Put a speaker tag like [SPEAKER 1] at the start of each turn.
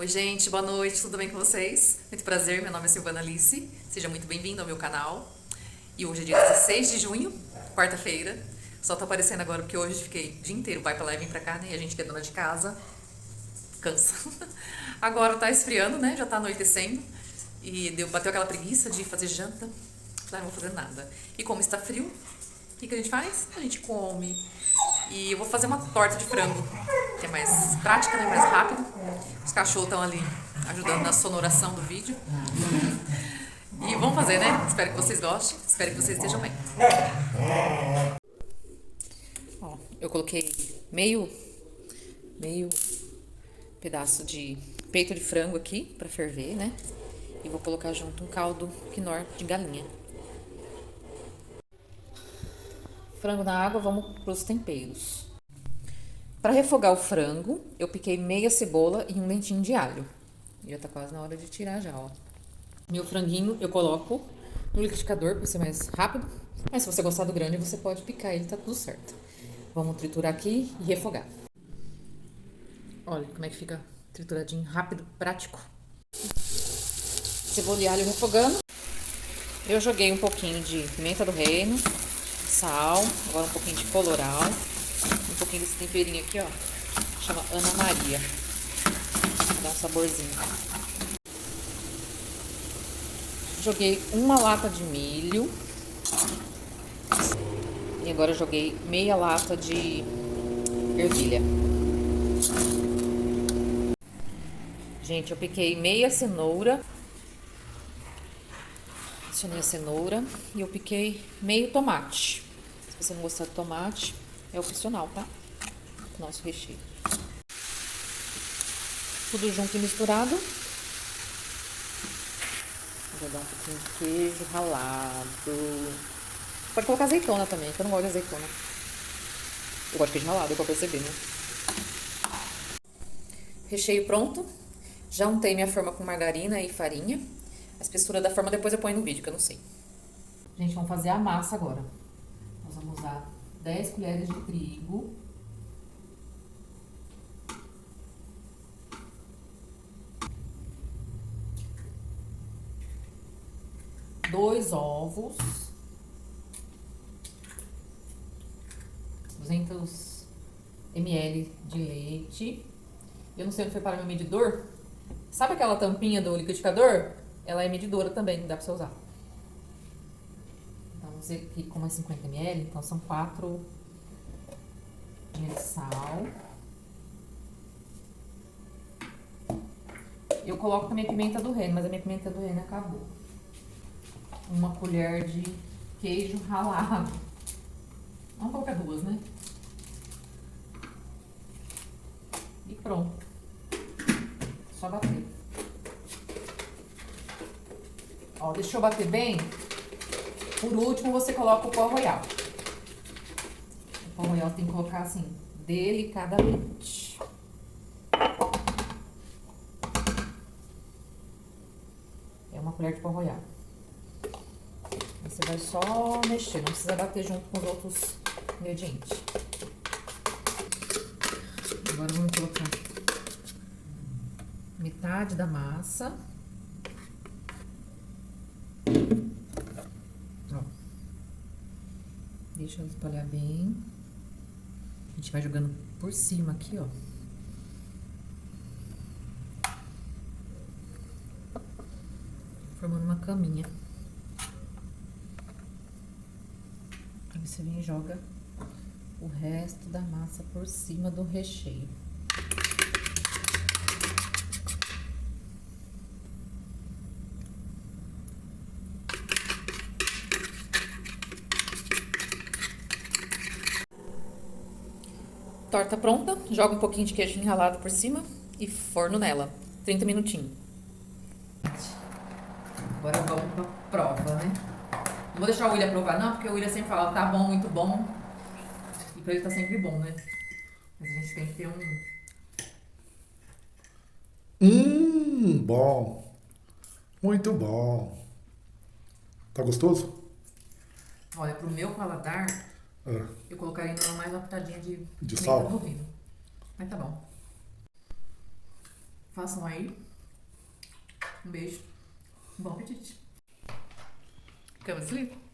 [SPEAKER 1] Oi, gente, boa noite, tudo bem com vocês? Muito prazer, meu nome é Silvana Alice, seja muito bem-vindo ao meu canal. E hoje é dia 16 de junho, quarta-feira. Só tô aparecendo agora porque hoje fiquei o dia inteiro, vai pra lá e vem pra cá, né? E a gente que é dona de casa, cansa. Agora tá esfriando, né? Já tá anoitecendo. E bateu aquela preguiça de fazer janta. Falei, não vou fazer nada. E como está frio, o que a gente faz? A gente come. E eu vou fazer uma torta de frango, que é mais prática, né? Mais rápido. Os cachorros estão ali ajudando na sonoração do vídeo. E vamos fazer, né? Espero que vocês gostem. Espero que vocês estejam bem. Ó, eu coloquei meio pedaço de peito de frango aqui pra ferver, né? E vou colocar junto um caldo quinor de galinha. Frango na água, vamos pros temperos. Para refogar o frango, eu piquei meia cebola e um dentinho de alho. Já tá quase na hora de tirar já, ó. Meu franguinho eu coloco no liquidificador para ser mais rápido. Mas se você gostar do grande, você pode picar ele, tá tudo certo. Vamos triturar aqui e refogar. Olha como é que fica trituradinho, rápido, prático. Cebola e alho refogando. Eu joguei um pouquinho de pimenta do reino, sal, agora um pouquinho de colorau, um pouquinho desse temperinho aqui, ó. Chama Ana Maria. Pra dar um saborzinho. Joguei uma lata de milho. E agora eu joguei meia lata de ervilha. Gente, eu piquei meia cenoura. Adicionei a cenoura. E eu piquei meio tomate. Se você não gostar de tomate, é opcional, tá? Nosso recheio. Tudo junto e misturado. Vou dar um pouquinho de queijo ralado. Pode colocar azeitona também, que eu não gosto de azeitona. Eu gosto de queijo ralado, deu pra perceber, né? Recheio pronto. Já untei minha forma com margarina e farinha. A espessura da forma depois eu ponho no vídeo, que eu não sei. Gente, vamos fazer a massa agora. Nós vamos usar 10 colheres de trigo. Dois ovos. 200 ml de leite. Eu não sei onde foi parar meu medidor. Sabe aquela tampinha do liquidificador? Ela é medidora também, dá pra você usar. Então, vamos ver aqui como é 50 ml, então são 4 de sal. Eu coloco também pimenta do reino, mas a minha pimenta do reino acabou. Uma colher de queijo ralado. Vamos colocar duas, né? E pronto. Só bater. Ó, deixa eu bater bem. Por último, você coloca o pó royal. O pó royal tem que colocar assim, delicadamente. É uma colher de pó royal. Você vai só mexer, não precisa bater junto com os outros ingredientes. Agora vamos colocar metade da massa. Ó. Deixa eu espalhar bem. A gente vai jogando por cima aqui, ó. Formando uma caminha. Aí você vem e joga o resto da massa por cima do recheio. Torta pronta, joga um pouquinho de queijo ralado por cima e forno nela, 30 minutinhos. Agora vamos pra prova, né? Não vou deixar o William provar não, porque o William sempre fala, tá bom, muito bom. E pra ele tá sempre bom, né? Mas a gente tem que ter um...
[SPEAKER 2] Bom. Muito bom. Tá gostoso?
[SPEAKER 1] Olha, pro meu paladar,
[SPEAKER 2] É.
[SPEAKER 1] eu colocaria mais uma pitadinha de
[SPEAKER 2] De
[SPEAKER 1] pimenta
[SPEAKER 2] sal?
[SPEAKER 1] do reino. Mas tá bom. Façam aí. Um beijo. Bom apetite. Cama desliga.